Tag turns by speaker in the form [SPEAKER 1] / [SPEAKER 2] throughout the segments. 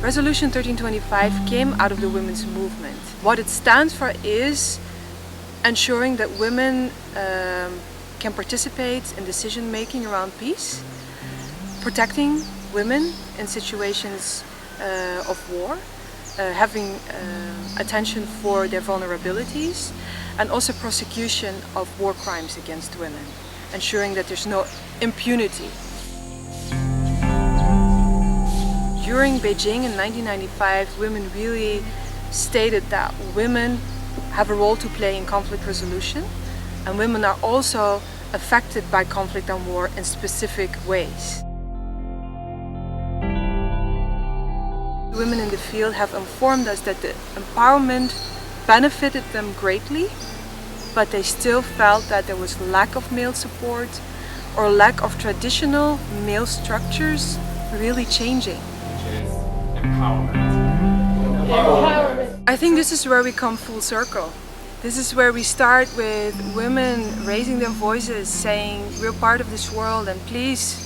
[SPEAKER 1] Resolution 1325 came out of the women's movement. What it stands for is ensuring that women can participate in decision making around peace, protecting women in situations of war, having attention for their vulnerabilities, and also prosecution of war crimes against women, ensuring that there's no impunity. During Beijing in 1995, women really stated that women have a role to play in conflict resolution, and women are also affected by conflict and war in specific ways. Women in the field have informed us that the empowerment benefited them greatly, but they still felt that there was lack of male support or lack of traditional male structures really changing. Empowerment. I think this is where we come full circle. This is where we start with women raising their voices, saying we're part of this world and please,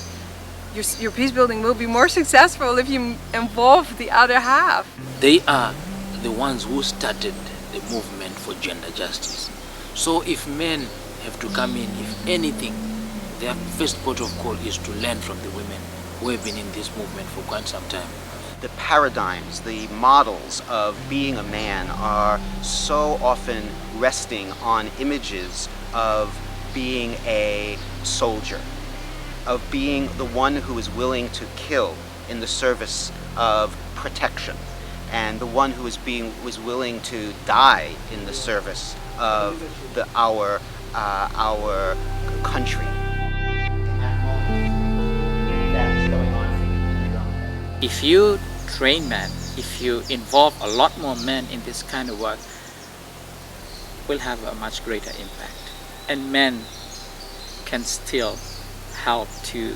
[SPEAKER 1] your peace building will be more successful if you involve the other half.
[SPEAKER 2] They are the ones who started the movement for gender justice. So if men have to come in, if anything, their first port of call is to learn from the women who have been in this movement for quite some time.
[SPEAKER 3] The paradigms, the models of being a man are so often resting on images of being a soldier, of being the one who is willing to kill in the service of protection, and the one who is willing to die in the service of our country.
[SPEAKER 4] If you train men, if you involve a lot more men in this kind of work, will have a much greater impact. And men can still help to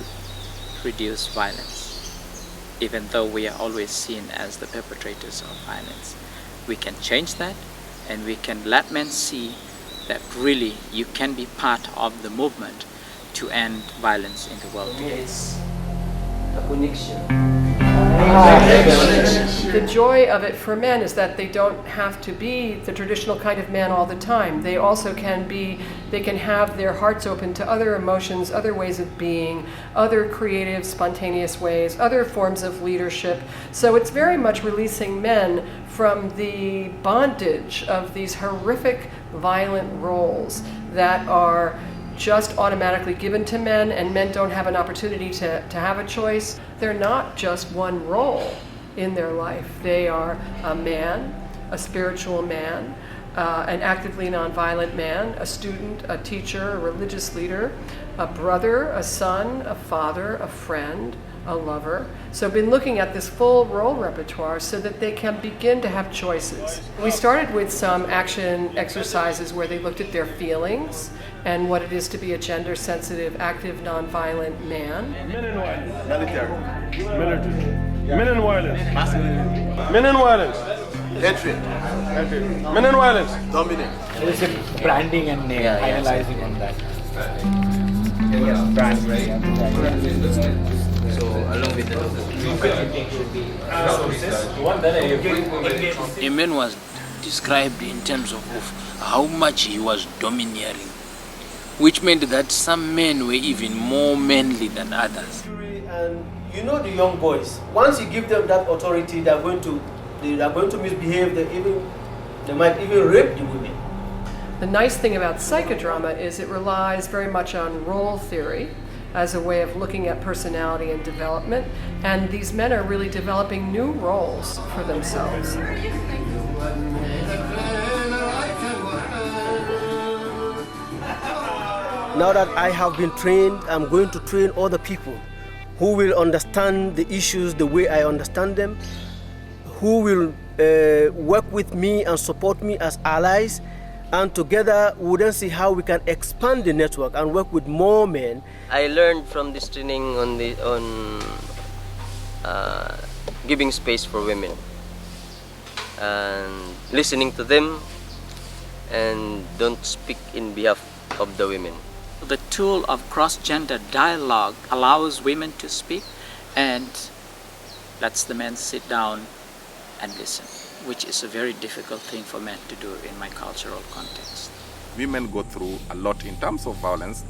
[SPEAKER 4] reduce violence. Even though we are always seen as the perpetrators of violence, we can change that, and we can let men see that really you can be part of the movement to end violence in the world.
[SPEAKER 5] It's a connection.
[SPEAKER 6] The joy of it for men is that they don't have to be the traditional kind of man all the time. They also can have their hearts open to other emotions, other ways of being, other creative, spontaneous ways, other forms of leadership. So it's very much releasing men from the bondage of these horrific, violent roles that are just automatically given to men, and men don't have an opportunity to have a choice. They're not just one role in their life. They are a man, a spiritual man, an actively nonviolent man, a student, a teacher, a religious leader, a brother, a son, a father, a friend, a lover. So I've been looking at this full role repertoire so that they can begin to have choices. We started with some action exercises where they looked at their feelings and what it is to be a gender-sensitive, active, nonviolent man.
[SPEAKER 7] Men in violence, military, men in violence, men in violence, entry, men in violence, dominant.
[SPEAKER 8] There is a branding and name, analyzing on that. Branding.
[SPEAKER 2] So along with the man was described in terms of how much he was domineering, which meant that some men were even more manly than others.
[SPEAKER 5] And you know the young boys, once you give them that authority, they are going to misbehave. They might even rape the women.
[SPEAKER 6] The nice thing about psychodrama is it relies very much on role theory as a way of looking at personality and development, and these men are really developing new roles for themselves.
[SPEAKER 5] Now that I have been trained, I'm going to train other people who will understand the issues the way I understand them, who will work with me and support me as allies, and together we'll then see how we can expand the network and work with more men.
[SPEAKER 9] I learned from this training on giving space for women and listening to them, and don't speak in behalf of the women.
[SPEAKER 4] The tool of cross-gender dialogue allows women to speak and lets the men sit down and listen, which is a very difficult thing for men to do in my cultural context.
[SPEAKER 10] Women go through a lot in terms of violence,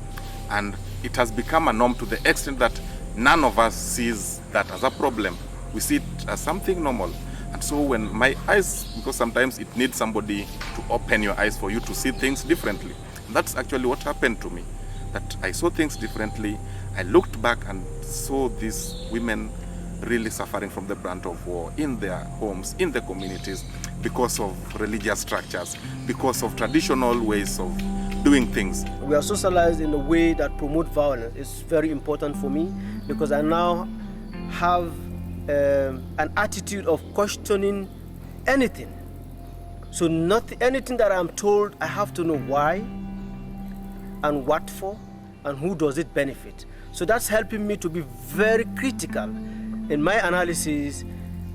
[SPEAKER 10] and it has become a norm to the extent that none of us sees that as a problem. We see it as something normal. And so when my eyes, because sometimes it needs somebody to open your eyes for you to see things differently. And that's actually what happened to me, that I saw things differently. I looked back and saw these women really suffering from the brunt of war in their homes, in their communities, because of religious structures, because of traditional ways of doing things.
[SPEAKER 5] We are socialized in a way that promotes violence. It's very important for me because I now have an attitude of questioning anything. So anything that I'm told, I have to know why and what for and who does it benefit. So that's helping me to be very critical in my analysis,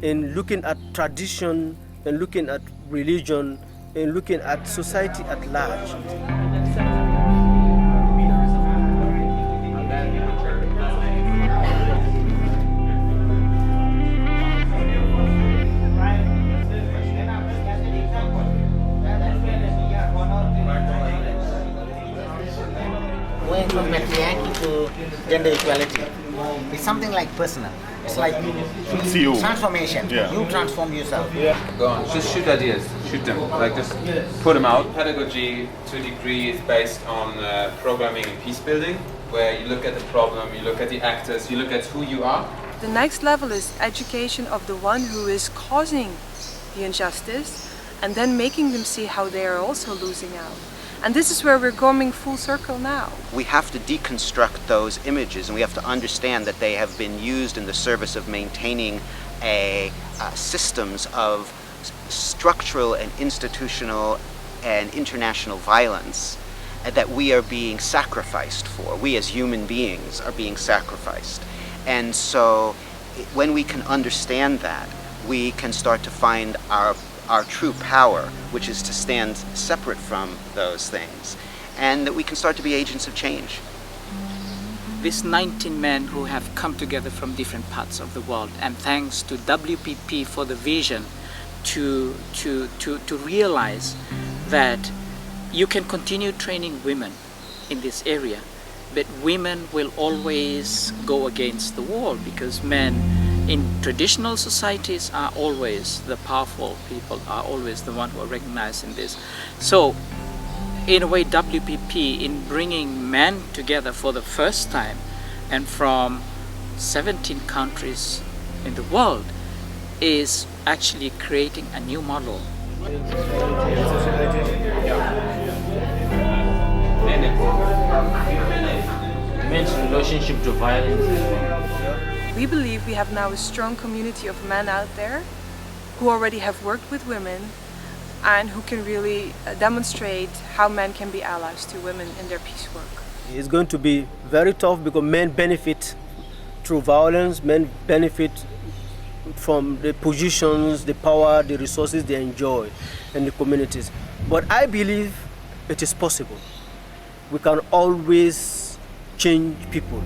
[SPEAKER 5] in looking at tradition, in looking at religion, in looking at society at large.
[SPEAKER 11] Going from patriarchy to gender equality is something like personal. It's like transformation.
[SPEAKER 10] Yeah.
[SPEAKER 11] You transform yourself.
[SPEAKER 12] Go on, just shoot ideas, shoot them, like just put them out. Pedagogy, to a degree, is based on programming and peace building, where you look at the problem, you look at the actors, you look at who you are.
[SPEAKER 1] The next level is education of the one who is causing the injustice and then making them see how they are also losing out. And this is where we're going full circle now.
[SPEAKER 3] We have to deconstruct those images, and we have to understand that they have been used in the service of maintaining systems of structural and institutional and international violence that we are being sacrificed for. We as human beings are being sacrificed. And so when we can understand that, we can start to find our true power, which is to stand separate from those things, and that we can start to be agents of change.
[SPEAKER 4] These 19 men who have come together from different parts of the world, and thanks to WPP for the vision to realize that you can continue training women in this area, but women will always go against the wall because men in traditional societies are always the powerful people, are always the one who are recognized in this. So in a way, WPP, in bringing men together for the first time and from 17 countries in the world, is actually creating a new model.
[SPEAKER 2] Men's relationship to violence.
[SPEAKER 1] We believe we have now a strong community of men out there who already have worked with women and who can really demonstrate how men can be allies to women in their peace work.
[SPEAKER 5] It's going to be very tough because men benefit through violence, men benefit from the positions, the power, the resources they enjoy in the communities. But I believe it is possible. We can always change people.